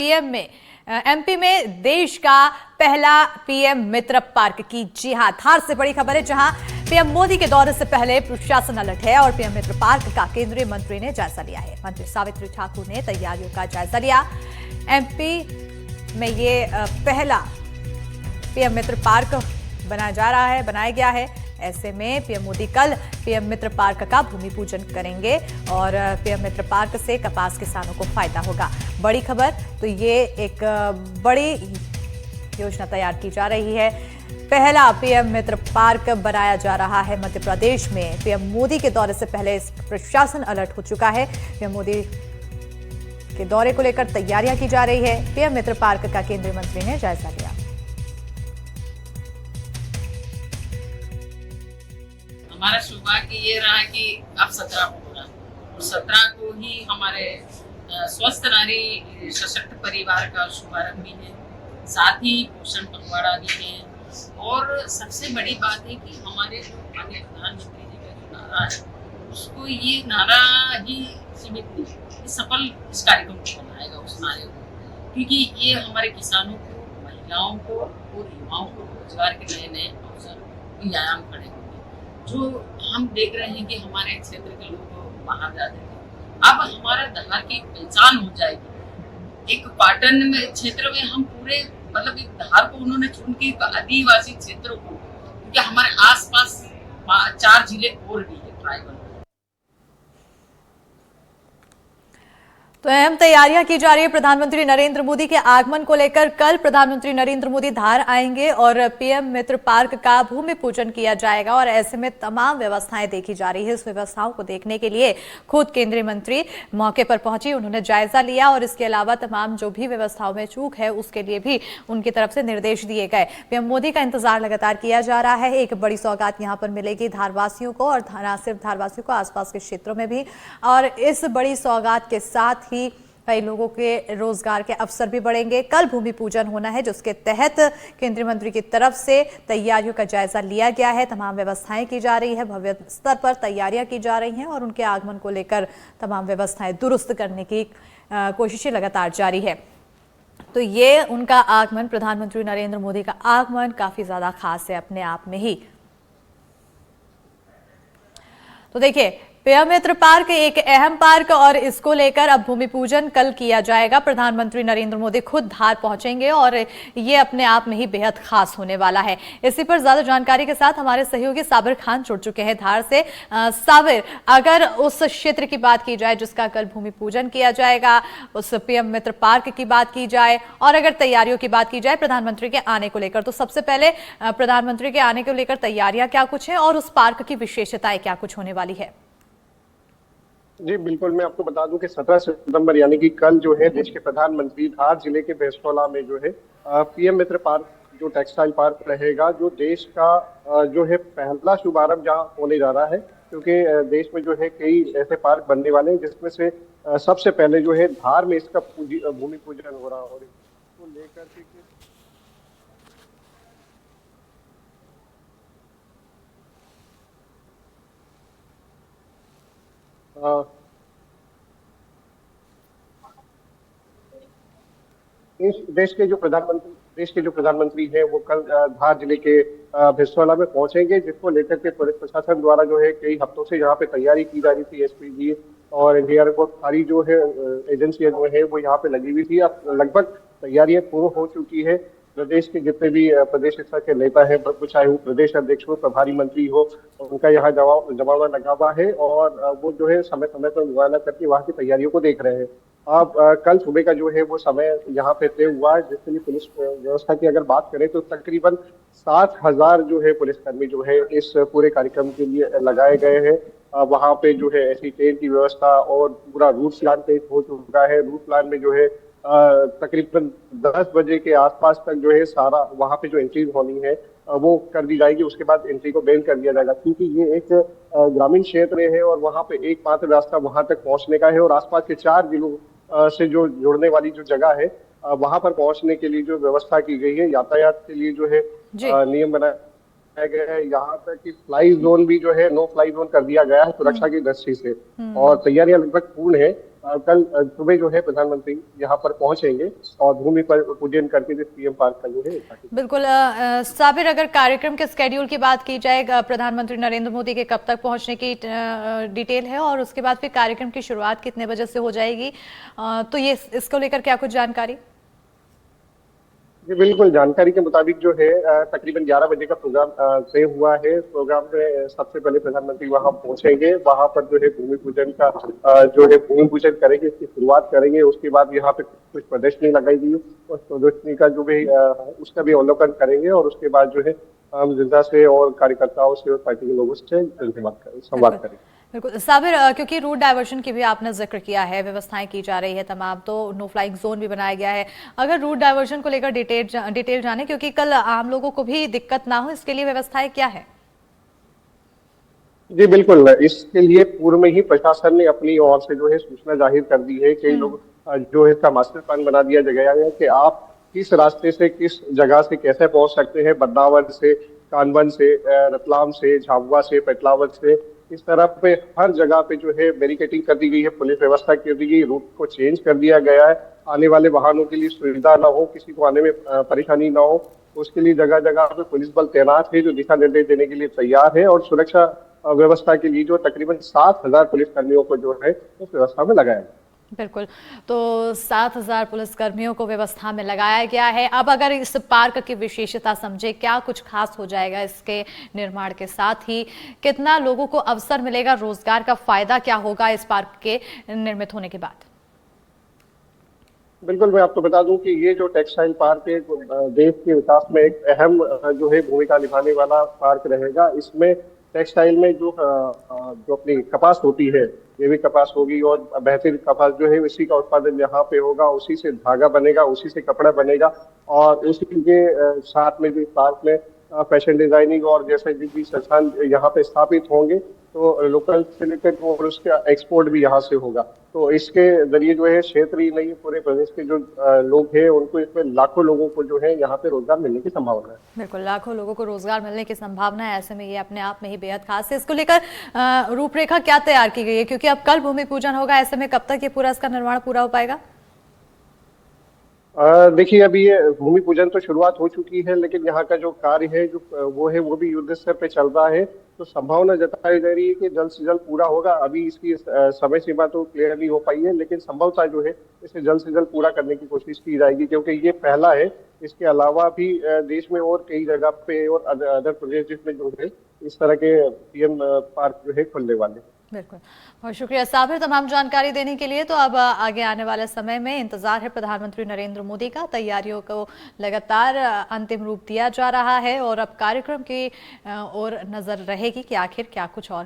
PM में MP में देश का पहला पीएम मित्र पार्क की। जी हां, धार से बड़ी खबर है, जहां पीएम मोदी के दौरे से पहले प्रशासन अलर्ट है और पीएम मित्र पार्क का केंद्रीय मंत्री ने जायजा लिया है। मंत्री सावित्री ठाकुर ने तैयारियों का जायजा लिया। एमपी में ये पहला पीएम मित्र पार्क बनाया गया है। ऐसे में पीएम मोदी कल पीएम मित्र पार्क का भूमि पूजन करेंगे और पीएम मित्र पार्क से कपास किसानों को फायदा होगा। बड़ी खबर, तो ये एक बड़ी योजना तैयार की जा रही है। पहला पीएम मित्र पार्क बनाया जा रहा है मध्य प्रदेश में। पीएम मोदी के दौरे से पहले प्रशासन अलर्ट हो चुका है। पीएम मोदी के दौरे को लेकर तैयारियां की जा रही है। पीएम मित्र पार्क का केंद्रीय मंत्री ने जायजा लिया। हमारा सौभाग्य ये रहा कि अब 17 को रहा और 17 को ही हमारे स्वस्थ नारी सशक्त परिवार का शुभारंभ भी है, साथ ही पोषण पखवाड़ा भी है। और सबसे बड़ी बात है कि हमारे जो माननीय प्रधानमंत्री जी का जो नारा है, उसको ये नारा ही सीमित नहीं, सफल इस कार्यक्रम को बनाएगा उस नारे को, क्योंकि ये हमारे किसानों को, महिलाओं को और युवाओं को रोजगार के नए नए अवसर आयाम खड़े होंगे। जो हम देख रहे हैं कि हमारे क्षेत्र के लोग बाहर जाते थे, अब हमारा धार की पहचान हो जाएगी। एक पाटन में क्षेत्र में हम पूरे मतलब एक धार को उन्होंने चुन के आदिवासी क्षेत्रों को, क्योंकि हमारे आसपास 4 जिले और भी है ट्राइबल। तो अहम तैयारियां की जा रही है। प्रधानमंत्री नरेंद्र मोदी के आगमन को लेकर कल प्रधानमंत्री नरेंद्र मोदी धार आएंगे और पीएम मित्र पार्क का भूमि पूजन किया जाएगा और ऐसे में तमाम व्यवस्थाएं देखी जा रही है। इस व्यवस्थाओं को देखने के लिए खुद केंद्रीय मंत्री मौके पर पहुंची, उन्होंने जायजा लिया और इसके अलावा तमाम जो भी व्यवस्थाओं में चूक है उसके लिए भी उनकी तरफ से निर्देश दिए गए। पीएम मोदी का इंतजार लगातार किया जा रहा है। एक बड़ी सौगात यहाँ पर मिलेगी धारवासियों को, और न सिर्फ धारवासियों को, आसपास के क्षेत्रों में भी। और इस बड़ी सौगात के साथ ही कई लोगों के रोजगार के अवसर भी बढ़ेंगे। कल भूमि पूजन होना है, जिसके तहत केंद्रीय मंत्री की तरफ से तैयारियों का जायजा लिया गया है। तमाम व्यवस्थाएं की जा रही है, भव्य स्तर पर तैयारियां की जा रही हैं और उनके आगमन को लेकर तमाम व्यवस्थाएं दुरुस्त करने की कोशिशें लगातार जारी है। तो ये उनका आगमन, प्रधानमंत्री नरेंद्र मोदी का आगमन काफी ज्यादा खास है अपने आप में ही। तो देखिए, पीएम मित्र पार्क एक अहम पार्क और इसको लेकर अब भूमि पूजन कल किया जाएगा। प्रधानमंत्री नरेंद्र मोदी खुद धार पहुंचेंगे और ये अपने आप में ही बेहद खास होने वाला है। इसी पर ज्यादा जानकारी के साथ हमारे सहयोगी साबिर खान जुड़ चुके हैं धार से। साबिर, अगर उस क्षेत्र की बात की जाए जिसका कल भूमि पूजन किया जाएगा, उस पीएम मित्र पार्क की बात की जाए और अगर तैयारियों की बात की जाए प्रधानमंत्री के आने को लेकर, तो सबसे पहले प्रधानमंत्री के आने को लेकर तैयारियां क्या कुछ है और उस पार्क की विशेषताएं क्या कुछ होने वाली है? जी बिल्कुल, मैं आपको बता दूं कि 17 सितंबर यानी कि कल जो है देश के प्रधानमंत्री धार जिले के भैंसटोला में जो है पीएम मित्र पार्क जो टेक्सटाइल पार्क रहेगा, जो देश का जो है पहला शुभारंभ जहां होने जा रहा है, क्योंकि देश में जो है कई ऐसे पार्क बनने वाले हैं जिसमें से सबसे पहले जो है धार में इसका भूमि पूजन हो रहा है। और इसको लेकर के देश के जो प्रधानमंत्री हैं वो कल धार जिले के भैंसटोला में पहुंचेंगे, जिसको लेकर के पुलिस प्रशासन द्वारा जो है कई हफ्तों से यहाँ पे तैयारी की जा रही थी। एसपीजी और एनडीआरएफ और सारी जो है एजेंसियां जो है वो यहाँ पे लगी हुई थी। अब लगभग तैयारियां पूर्ण हो चुकी है। प्रदेश के जितने भी प्रदेश स्तर के नेता है, चाहे वो प्रदेश अध्यक्ष हो, प्रभारी मंत्री हो, उनका यहाँ जमावड़ा लगा हुआ है और वो जो है समय समय पर मुआयना करके वहाँ की तैयारियों को देख रहे हैं। अब कल सुबह का जो है वो समय यहाँ पे तय हुआ है, जिसके लिए पुलिस व्यवस्था की अगर बात करें तो तकरीबन 60,000 जो है पुलिसकर्मी जो है इस पूरे कार्यक्रम के लिए लगाए गए हैं। वहाँ पे जो है ऐसी ट्रेन की व्यवस्था और पूरा रूट प्लान तय हो चुका है। रूट प्लान में जो है तकरीबन 10 बजे के आसपास तक जो है सारा वहाँ पे जो एंट्री होनी है वो कर दी जाएगी। उसके बाद एंट्री को बैन कर दिया जाएगा, क्योंकि ये एक ग्रामीण क्षेत्र है और वहाँ पे एकमात्र रास्ता वहाँ तक पहुँचने का है और आसपास के 4 जिलों से जो जुड़ने वाली जो जगह है वहाँ पर पहुँचने के लिए जो व्यवस्था की गई है, यातायात के लिए जो है नियम बनाया गया है। यहाँ तक कि फ्लाई जोन भी जो है नो फ्लाई जोन कर दिया गया है सुरक्षा की दृष्टि से और तैयारियां लगभग पूर्ण है। कल सुबह जो है प्रधानमंत्री यहाँ पर पहुंचेंगे और भूमि पर पूजन करके जो पीएम पार्क का जो है उद्घाटन। बिल्कुल साबिर, अगर कार्यक्रम के स्केड्यूल की बात की जाए, प्रधानमंत्री नरेंद्र मोदी के कब तक पहुंचने की डिटेल है और उसके बाद फिर कार्यक्रम की शुरुआत कितने बजे से हो जाएगी, तो ये इसको लेकर क्या कुछ जानकारी? जी बिल्कुल, जानकारी के मुताबिक जो है तकरीबन 11 बजे का प्रोग्राम तय हुआ है। प्रोग्राम में सबसे पहले प्रधानमंत्री वहां पहुंचेंगे, वहां पर जो है भूमि पूजन का जो है भूमि पूजन करेंगे, इसकी शुरुआत करेंगे। उसके बाद यहाँ पे कुछ प्रदर्शनी लगाई गई, उस प्रदर्शनी का जो भी उसका भी अवलोकन करेंगे और उसके बाद जो है आम जनता से और कार्यकर्ताओं से और पार्टी के लोगों से संवाद करेंगे। बिल्कुल साबिर, क्योंकि रूट डाइवर्जन की भी आपने जिक्र किया है, व्यवस्थाएं की जा रही है तमाम, तो नो फ्लाइंग जोन भी बनाया गया है। अगर रूट डाइवर्जन को लेकर डिटेल जाने, क्योंकि कल आम लोगों को भी दिक्कत ना हो, इसके लिए व्यवस्थाएं क्या है? जी बिल्कुल, इसके लिए पूर्व में ही प्रशासन ने अपनी ओर से जो है सूचना जाहिर कर दी है। कई लोग जो है इसका मास्टर प्लान बना दिया गया है कि आप किस रास्ते से किस जगह से कैसे पहुंच सकते हैं, बदनावर से, कानवन से, रतलाम से, झाबुआ से, पेटलावर से, इस तरह पे हर जगह पे जो है बैरिकेडिंग कर दी गई है, पुलिस व्यवस्था कर दी गई, रूट को चेंज कर दिया गया है। आने वाले वाहनों के लिए सुविधा ना हो, किसी को आने में परेशानी ना हो, उसके लिए जगह जगह पे पुलिस बल तैनात है जो दिशा निर्देश देने के लिए तैयार है। और सुरक्षा व्यवस्था के लिए जो तकरीबन 7,000 पुलिस कर्मियों को जो है उस व्यवस्था में लगाया गया। बिल्कुल, तो 7,000 पुलिसकर्मियों को व्यवस्था में लगाया गया है। अब अगर इस पार्क की विशेषता समझे, क्या कुछ खास हो जाएगा इसके निर्माण के साथ ही, कितना लोगों को अवसर मिलेगा, रोजगार का फायदा क्या होगा इस पार्क के निर्मित होने के बाद? बिल्कुल, मैं आपको बता दूं कि ये जो टेक्सटाइल पार्क है देश के विकास में एक अहम जो है भूमिका निभाने वाला पार्क रहेगा। इसमें टेक्सटाइल में जो अपनी कपास होती है, ये भी कपास होगी और बेहतरीन कपास जो है उसी का उत्पादन यहाँ पे होगा, उसी से धागा बनेगा, उसी से कपड़ा बनेगा। और उसी के साथ में जो पार्क में फैशन डिजाइनिंग और जैसे भी संस्थान यहाँ पे स्थापित होंगे, तो लोकल से लेकर और उसका एक्सपोर्ट भी यहाँ से होगा। तो इसके जरिए जो है क्षेत्र ही नहीं, पूरे प्रदेश के जो लोग हैं उनको इसमें लाखों लोगों को जो है यहाँ पे रोजगार मिलने की संभावना है। बिल्कुल, लाखों लोगों को रोजगार मिलने की संभावना है। ऐसे में ये अपने आप में ही बेहद खास है। इसको लेकर रूपरेखा क्या तैयार की गई है, क्योंकि अब कल भूमि पूजन होगा, ऐसे में कब तक ये पूरा इसका निर्माण पूरा हो पाएगा? देखिए, अभी ये भूमि पूजन तो शुरुआत हो चुकी है, लेकिन यहाँ का जो कार्य है जो वो है वो भी युद्ध स्तर पे चल रहा है। तो संभावना जताई जा रही है कि जल्द से जल्द पूरा होगा। अभी इसकी समय सीमा तो क्लियर नहीं हो पाई है, लेकिन संभवतः जो है इसे जल्द से जल्द पूरा करने की कोशिश की जाएगी, क्योंकि ये पहला है। इसके अलावा भी देश में और कई जगह पे और अदर प्रदेश जिसमें जो है इस तरह के पीएम पार्क जो है खुलने वाले। बिल्कुल, बहुत शुक्रिया साबिर तमाम जानकारी देने के लिए। तो अब आगे आने वाले समय में इंतजार है प्रधानमंत्री नरेंद्र मोदी का, तैयारियों को लगातार अंतिम रूप दिया जा रहा है और अब कार्यक्रम की ओर नजर रहेगी कि आखिर क्या कुछ और